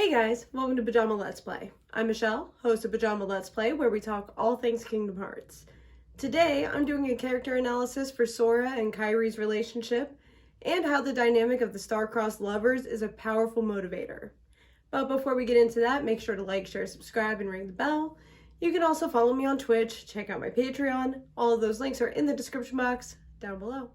Hey guys, welcome to Pajama Let's Play. I'm Michelle, host of Pajama Let's Play, where we talk all things Kingdom Hearts. Today, I'm doing a character analysis for Sora and Kairi's relationship, and how the dynamic of the star-crossed lovers is a powerful motivator. But before we get into that, make sure to like, share, subscribe, and ring the bell. You can also follow me on Twitch, check out my Patreon. All of those links are in the description box down below.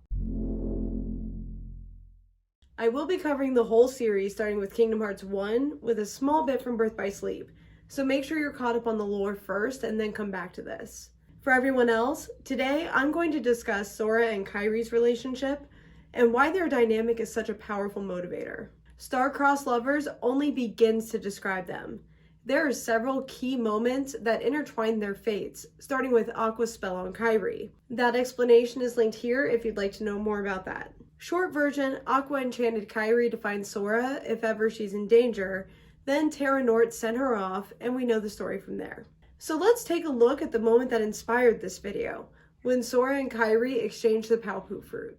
I will be covering the whole series starting with Kingdom Hearts 1 with a small bit from Birth by Sleep, so make sure you're caught up on the lore first and then come back to this. For everyone else, today I'm going to discuss Sora and Kairi's relationship and why their dynamic is such a powerful motivator. Star-crossed lovers only begins to describe them. There are several key moments that intertwine their fates, starting with Aqua's spell on Kairi. That explanation is linked here if you'd like to know more about that. Short version, Aqua enchanted Kairi to find Sora if ever she's in danger, then Terra Nort sent her off, and we know the story from there. So let's take a look at the moment that inspired this video, when Sora and Kairi exchanged the Palpu fruit.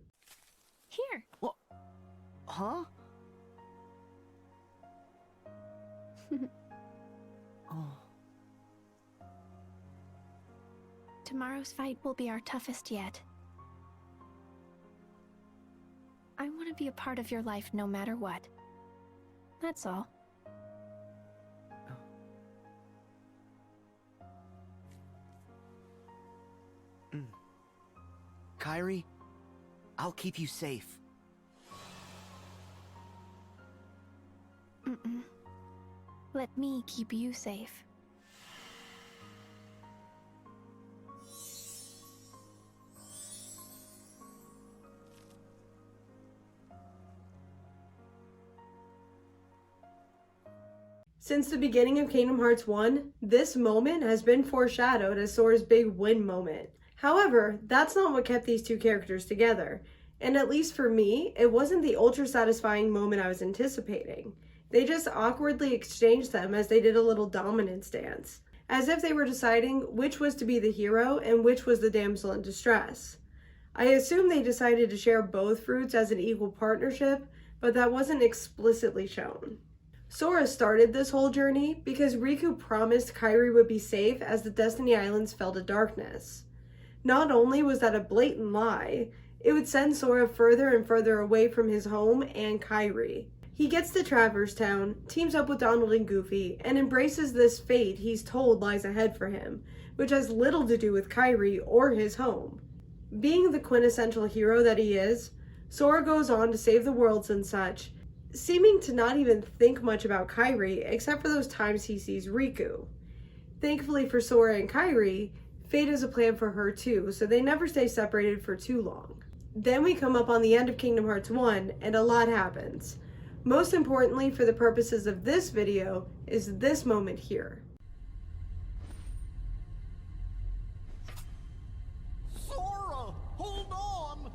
Here. What? Huh? Oh. Tomorrow's fight will be our toughest yet. I want to be a part of your life no matter what. That's all. Kairi, I'll keep you safe. Let me keep you safe. Since the beginning of Kingdom Hearts 1, this moment has been foreshadowed as Sora's big win moment. However, that's not what kept these two characters together, and at least for me, it wasn't the ultra-satisfying moment I was anticipating. They just awkwardly exchanged them as they did a little dominance dance, as if they were deciding which was to be the hero and which was the damsel in distress. I assume they decided to share both fruits as an equal partnership, but that wasn't explicitly shown. Sora started this whole journey because Riku promised Kairi would be safe as the Destiny Islands fell to darkness. Not only was that a blatant lie, it would send Sora further and further away from his home and Kairi. He gets to Traverse Town, teams up with Donald and Goofy, and embraces this fate he's told lies ahead for him, which has little to do with Kairi or his home. Being the quintessential hero that he is, Sora goes on to save the worlds and such, seeming to not even think much about Kairi except for those times he sees Riku. Thankfully for Sora and Kairi, fate has a plan for her too, so they never stay separated for too long. Then we come up on the end of Kingdom Hearts 1 and a lot happens. Most importantly for the purposes of this video is this moment here. Sora, hold on!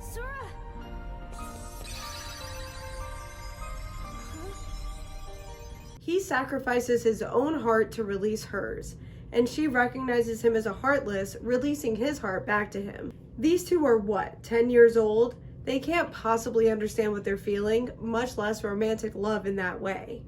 Sora! He sacrifices his own heart to release hers, and she recognizes him as a heartless, releasing his heart back to him. These two are what, 10 years old? They can't possibly understand what they're feeling, much less romantic love in that way.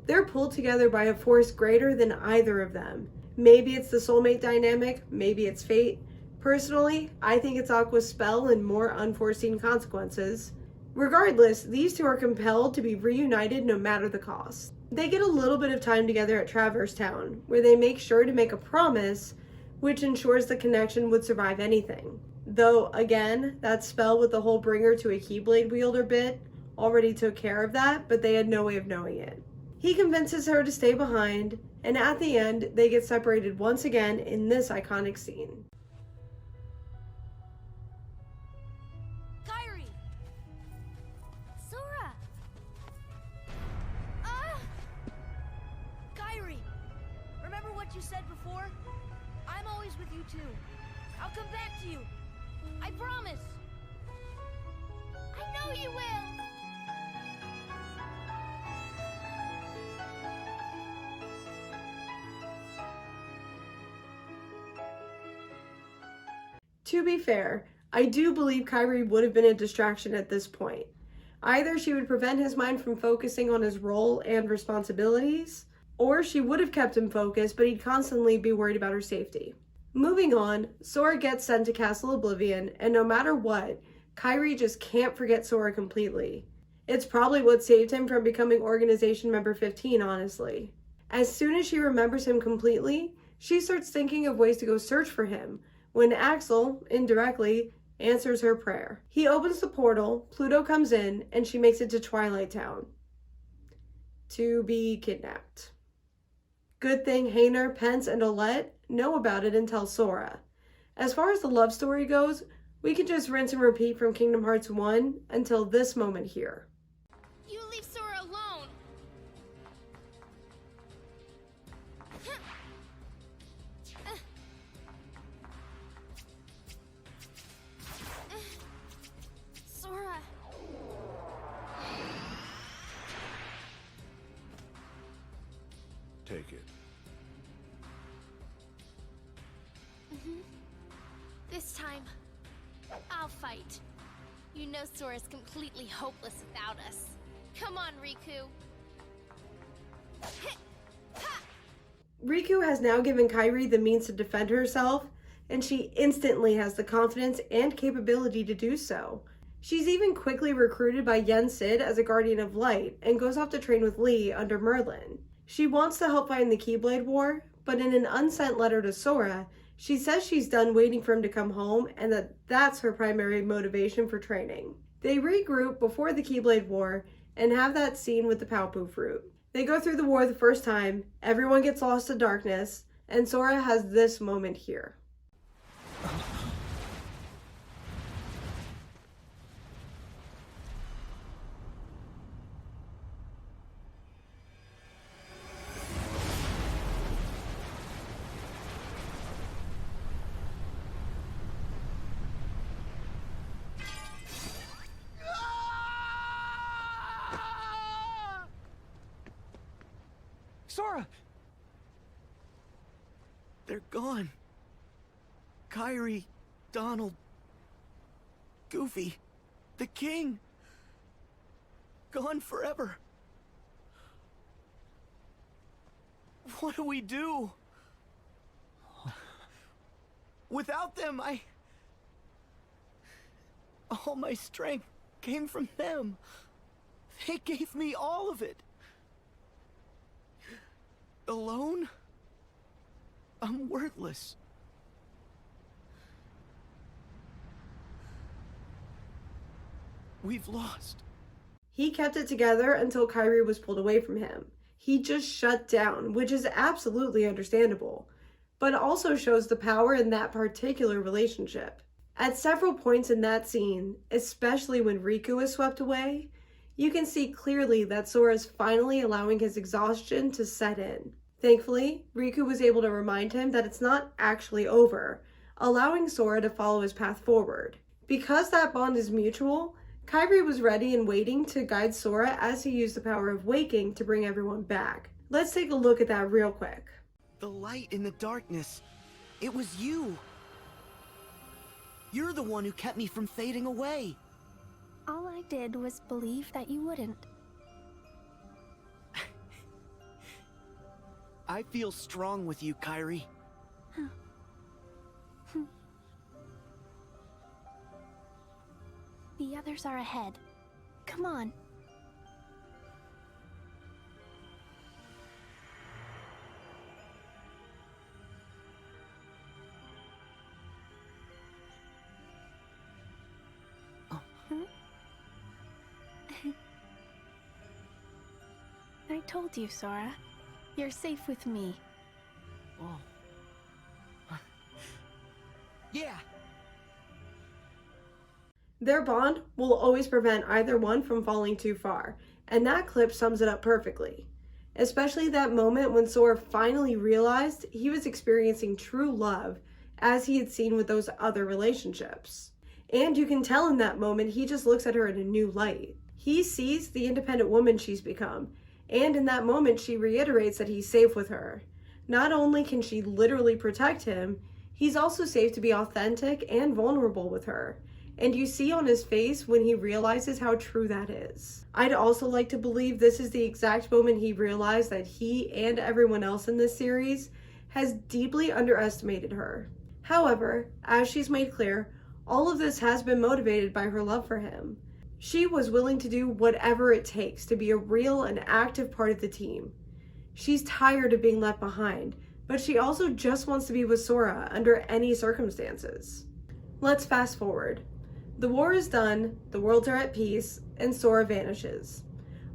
They're pulled together by a force greater than either of them. Maybe it's the soulmate dynamic, maybe it's fate. Personally, I think it's Aqua's spell and more unforeseen consequences. Regardless, these two are compelled to be reunited no matter the cost. They get a little bit of time together at Traverse Town, where they make sure to make a promise, which ensures the connection would survive anything. Though, again, that spell with the whole bring her to a Keyblade wielder bit already took care of that, but they had no way of knowing it. He convinces her to stay behind, And at the end, they get separated once again in this iconic scene. Kairi! Sora! Kairi! Remember what you said before? I'm always with you too. I'll come back to you. I promise. I know you will! To be fair, I do believe Kairi would have been a distraction at this point. Either she would prevent his mind from focusing on his role and responsibilities, or she would have kept him focused, but he'd constantly be worried about her safety. Moving on, Sora gets sent to Castle Oblivion, and no matter what, Kairi just can't forget Sora completely. It's probably what saved him from becoming Organization Member 15, honestly. As soon as she remembers him completely, she starts thinking of ways to go search for him, when Axel, indirectly, answers her prayer. He opens the portal, Pluto comes in, and she makes it to Twilight Town to be kidnapped. Good thing Hayner, Pence, and Olette know about it and tell Sora. As far as the love story goes, we can just rinse and repeat from Kingdom Hearts 1 until this moment here. You leave Sora alone! Sora! Take it. This time, I'll fight. You know Sora's completely hopeless without us. Come on, Riku. Riku has now given Kairi the means to defend herself, and she instantly has the confidence and capability to do so. She's even quickly recruited by Yen Sid as a Guardian of Light and goes off to train with Lee under Merlin. She wants to help fight in the Keyblade War, but in an unsent letter to Sora, she says she's done waiting for him to come home and that that's her primary motivation for training. They regroup before the Keyblade War and have that scene with the Paopu fruit. They go through the war the first time, everyone gets lost to darkness, and Sora has this moment here. Sora! They're gone. Kairi, Donald, Goofy, the king. Gone forever. What do we do? Without them, all my strength came from them. They gave me all of it. Alone? I'm worthless. We've lost. He kept it together until Kairi was pulled away from him. He just shut down, which is absolutely understandable, but also shows the power in that particular relationship. At several points in that scene, especially when Riku is swept away, you can see clearly that Sora is finally allowing his exhaustion to set in. Thankfully, Riku was able to remind him that it's not actually over, allowing Sora to follow his path forward. Because that bond is mutual, Kairi was ready and waiting to guide Sora as he used the power of waking to bring everyone back. Let's take a look at that real quick. The light in the darkness. It was you. You're the one who kept me from fading away. All I did was believe that you wouldn't. I feel strong with you, Kairi. The others are ahead. Come on. I told you, Sora. You're safe with me. Oh. Yeah. Their bond will always prevent either one from falling too far, and that clip sums it up perfectly. Especially that moment when Sora finally realized he was experiencing true love as he had seen with those other relationships. And you can tell in that moment he just looks at her in a new light. He sees the independent woman she's become, and in that moment she reiterates that he's safe with her. Not only can she literally protect him, he's also safe to be authentic and vulnerable with her. And you see on his face when he realizes how true that is. I'd also like to believe this is the exact moment he realized that he and everyone else in this series has deeply underestimated her. However, as she's made clear, all of this has been motivated by her love for him. She was willing to do whatever it takes to be a real and active part of the team. She's tired of being left behind, but she also just wants to be with Sora under any circumstances. Let's fast forward. The war is done, the worlds are at peace, and Sora vanishes.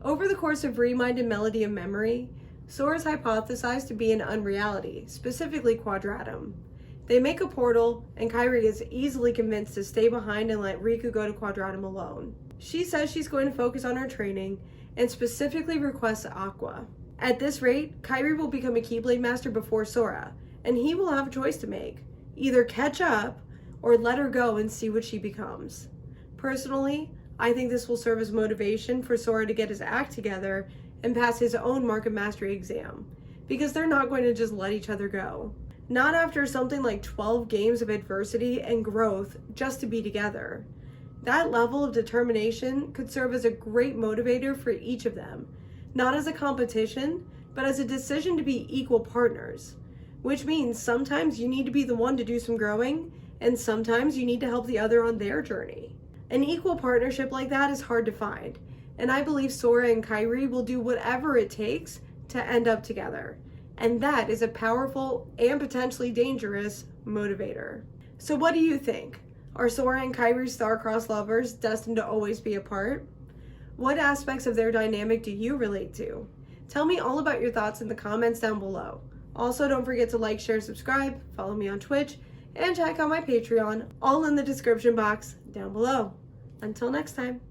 Over the course of Remind and Melody of Memory, Sora is hypothesized to be an unreality, specifically Quadratum. They make a portal, and Kairi is easily convinced to stay behind and let Riku go to Quadratum alone. She says she's going to focus on her training, and specifically requests Aqua. At this rate, Kairi will become a Keyblade Master before Sora, and he will have a choice to make. Either catch up, or let her go and see what she becomes. Personally, I think this will serve as motivation for Sora to get his act together and pass his own Mark of Mastery exam, because they're not going to just let each other go. Not after something like 12 games of adversity and growth just to be together. That level of determination could serve as a great motivator for each of them, not as a competition, but as a decision to be equal partners, which means sometimes you need to be the one to do some growing, and sometimes you need to help the other on their journey. An equal partnership like that is hard to find, and I believe Sora and Kairi will do whatever it takes to end up together. And that is a powerful and potentially dangerous motivator. So what do you think? Are Sora and Kairi star-crossed lovers destined to always be apart? What aspects of their dynamic do you relate to? Tell me all about your thoughts in the comments down below. Also, don't forget to like, share, subscribe, follow me on Twitch, and check out my Patreon, all in the description box down below. Until next time.